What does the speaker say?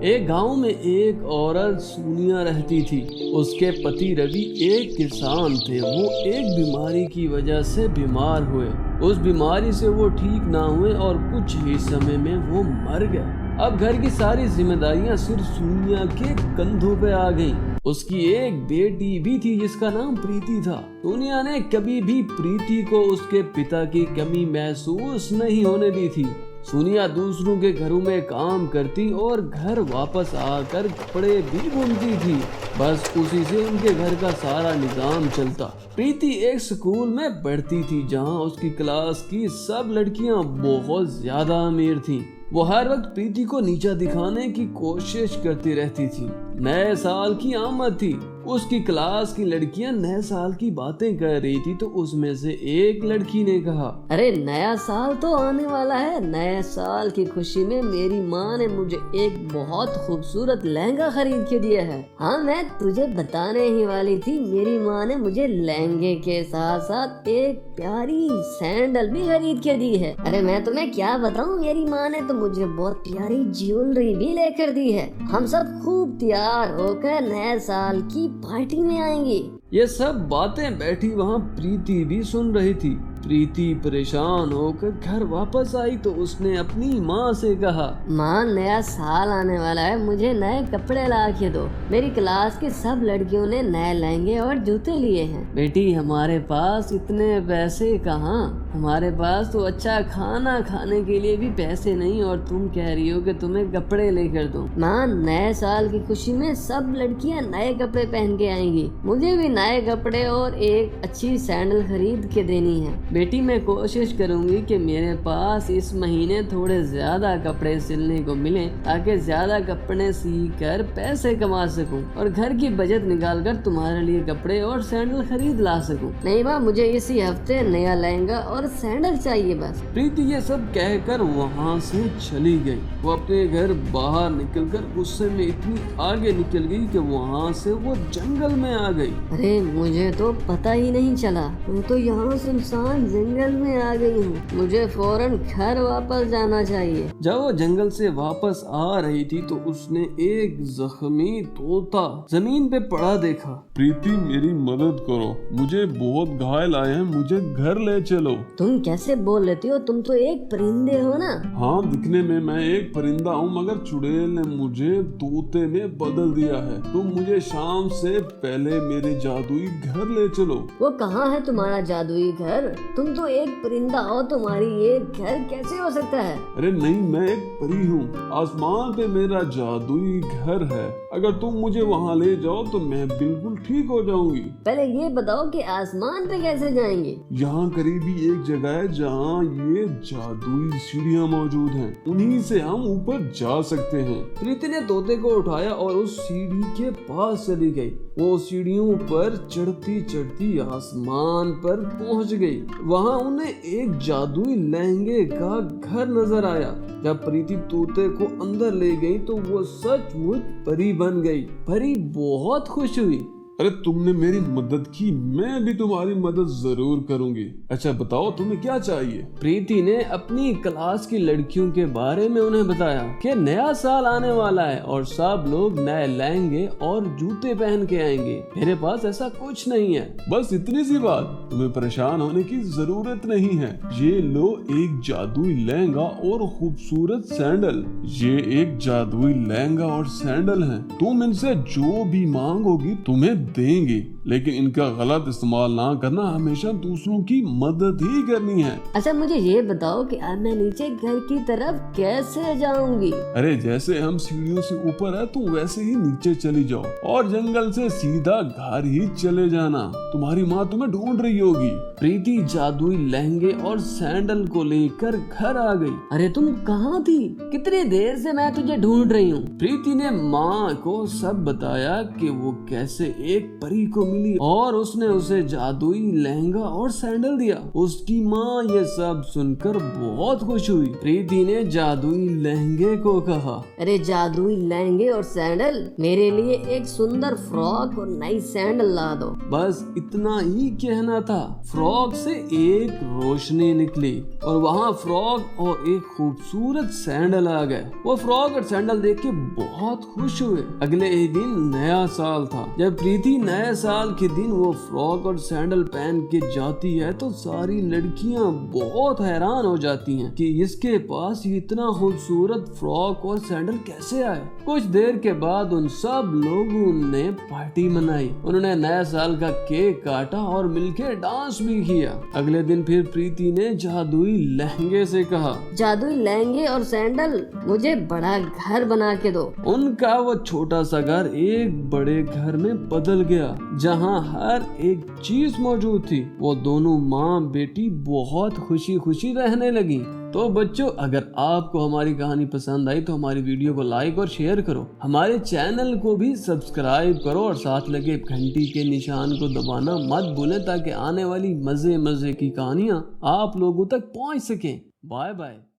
एक गांव में एक औरत सोनिया रहती थी। उसके पति रवि एक किसान थे। वो एक बीमारी की वजह से बीमार हुए। उस बीमारी से वो ठीक ना हुए और कुछ ही समय में वो मर गए। अब घर की सारी जिम्मेदारियां सिर्फ सोनिया के कंधों पे आ गईं। उसकी एक बेटी भी थी जिसका नाम प्रीति था। सोनिया ने कभी भी प्रीति को उसके पिता की कमी महसूस नहीं होने दी थी। सोनिया दूसरों के घरों में काम करती और घर वापस आकर कपड़े भी बुनती थी। बस उसी से उनके घर का सारा निजाम चलता। प्रीति एक स्कूल में पढ़ती थी जहां उसकी क्लास की सब लड़कियां बहुत ज्यादा अमीर थीं। वो हर वक्त प्रीति को नीचा दिखाने की कोशिश करती रहती थी। नए साल की आमद थी। उसकी क्लास की लड़कियां नए साल की बातें कर रही थी तो उसमें से एक लड़की ने कहा, अरे नया साल तो आने वाला है। नए साल की खुशी में मेरी माँ ने मुझे एक बहुत खूबसूरत लहंगा खरीद के दिया है। हाँ, मैं तुझे बताने ही वाली थी। मेरी माँ ने मुझे लहंगे के साथ साथ एक प्यारी सैंडल भी खरीद के दी है। अरे मैं तुम्हें क्या बताऊँ, मेरी माँ ने तो मुझे बहुत प्यारी ज्वेलरी भी लेकर दी है। हम सब खूब तैयार होकर नए साल की पार्टी में आएंगे। ये सब बातें बैठी वहाँ प्रीति भी सुन रही थी। प्रीति परेशान होकर घर वापस आई तो उसने अपनी माँ से कहा, माँ नया साल आने वाला है, मुझे नए कपड़े ला के दो। मेरी क्लास की सब लड़कियों ने नए लहंगे और जूते लिए हैं। बेटी हमारे पास इतने पैसे कहाँ, हमारे पास तो अच्छा खाना खाने के लिए भी पैसे नहीं और तुम कह रही हो कि तुम्हें कपड़े लेकर दूं। माँ नए साल की खुशी में सब लड़कियाँ नए कपड़े पहन के आएंगी। मुझे भी नए कपड़े और एक अच्छी सैंडल खरीद के देनी है। बेटी मैं कोशिश करूंगी कि मेरे पास इस महीने थोड़े ज्यादा कपड़े सिलने को मिले ताकि ज्यादा कपड़े सीकर कर पैसे कमा सकूं और घर की बचत निकाल कर तुम्हारे लिए कपड़े और सैंडल खरीद ला सकूं। नहीं माँ, मुझे इसी हफ्ते नया लहंगा और सैंडल चाहिए बस। प्रीति ये सब कहकर वहाँ से चली गई। वो अपने घर बाहर निकलकर गुस्से में इतनी आगे निकल गई कि वहाँ से वो जंगल में आ गई। अरे मुझे तो पता ही नहीं चला, मैं तो यहाँ सुनसान जंगल में आ गई हूँ। मुझे फौरन घर वापस जाना चाहिए। जब वो जंगल से वापस आ रही थी तो उसने एक जख्मी तोता जमीन पे पड़ा देखा। प्रीति मेरी मदद करो, मुझे बहुत घायल आए हैं, मुझे घर ले चलो। तुम कैसे बोल लेती हो, तुम तो एक परिंदे हो ना। हाँ, दिखने में मैं एक परिंदा हूँ मगर चुड़ैल ने मुझे तोते में बदल दिया है। तुम मुझे शाम से पहले मेरे जादुई घर ले चलो। वो कहाँ है तुम्हारा जादुई घर? तुम तो एक परिंदा हो, तुम्हारी ये घर कैसे हो सकता है? अरे नहीं, मैं एक परी हूँ। आसमान पे मेरा जादुई घर है। अगर तुम मुझे वहाँ ले जाओ तो मैं बिल्कुल ठीक हो जाऊंगी। पहले ये बताओ कि आसमान पे कैसे जाएंगे? यहाँ करीबी एक जगह है जहाँ ये जादुई सीढ़ियाँ मौजूद हैं। उन्हीं से हम ऊपर जा सकते हैं। प्रीति ने तोते को उठाया और उस सीढ़ी के पास चली गई। वो सीढ़ियों पर चढ़ती चढ़ती आसमान पर पहुंच गई। वहां उन्हें एक जादुई लहंगे का घर नजर आया। जब प्रीति तोते को अंदर ले गई तो वो सचमुच परी बन गई। परी बहुत खुश हुई। अरे तुमने मेरी मदद की, मैं भी तुम्हारी मदद जरूर करूंगी। अच्छा बताओ तुम्हें क्या चाहिए? प्रीति ने अपनी क्लास की लड़कियों के बारे में उन्हें बताया कि नया साल आने वाला है और सब लोग नए लहंगे और जूते पहन के आएंगे। मेरे पास ऐसा कुछ नहीं है। बस इतनी सी बात, तुम्हें परेशान होने की जरूरत नहीं है। ये लो एक जादुई लहंगा और खूबसूरत सैंडल। ये एक जादुई लहंगा और सैंडल है। तुम इनसे जो भी मांगोगी तुम्हें देंगे, लेकिन इनका गलत इस्तेमाल ना करना। हमेशा दूसरों की मदद ही करनी है। अच्छा मुझे ये बताओ कि अब मैं नीचे घर की तरफ कैसे जाऊंगी? अरे जैसे हम सीढ़ियों से ऊपर है तुम वैसे ही नीचे चली जाओ और जंगल से सीधा घर ही चले जाना। तुम्हारी माँ तुम्हें ढूंढ रही होगी। प्रीति जादुई लहंगे और सैंडल को लेकर घर आ गई। अरे तुम कहाँ थी? कितनी देर से मैं तुझे ढूंढ रही हूँ। प्रीति ने माँ को सब बताया कि वो कैसे एक परी को मिली और उसने उसे जादुई लहंगा और सैंडल दिया। उसकी माँ ये सब सुनकर बहुत खुश हुई। प्रीति ने जादुई लहंगे को कहा, अरे जादुई लहंगे और सैंडल, मेरे लिए एक सुंदर फ्रॉक और नई सैंडल ला दो। बस इतना ही कहना था। फ्रॉक से एक रोशनी निकली और वहाँ फ्रॉक और एक खूबसूरत सैंडल आ गए। वो फ्रॉक और सैंडल देख के बहुत खुश हुए। अगले ही दिन नया साल था। जब प्रीति नए साल के दिन वो फ्रॉक और सैंडल पहन के जाती है तो सारी लड़कियां बहुत हैरान हो जाती हैं कि इसके पास इतना खूबसूरत फ्रॉक और सैंडल कैसे आए। कुछ देर के बाद उन सब लोगों ने पार्टी मनाई। उन्होंने नए साल का केक काटा और मिलकर डांस भी किया। अगले दिन फिर प्रीति ने जादुई लहंगे से कहा, जादुई लहंगे और सैंडल, मुझे बड़ा घर बना के दो। उनका वो छोटा सा घर एक बड़े घर में बदल गया जहाँ हर एक चीज मौजूद थी। वो दोनों माँ बेटी बहुत खुशी खुशी रहने लगी। तो बच्चों, अगर आपको हमारी कहानी पसंद आई तो हमारी वीडियो को लाइक और शेयर करो। हमारे चैनल को भी सब्सक्राइब करो और साथ लगे घंटी के निशान को दबाना मत भूलें ताकि आने वाली मजे मजे की कहानियाँ आप लोगों तक पहुँच सकें। Bye bye.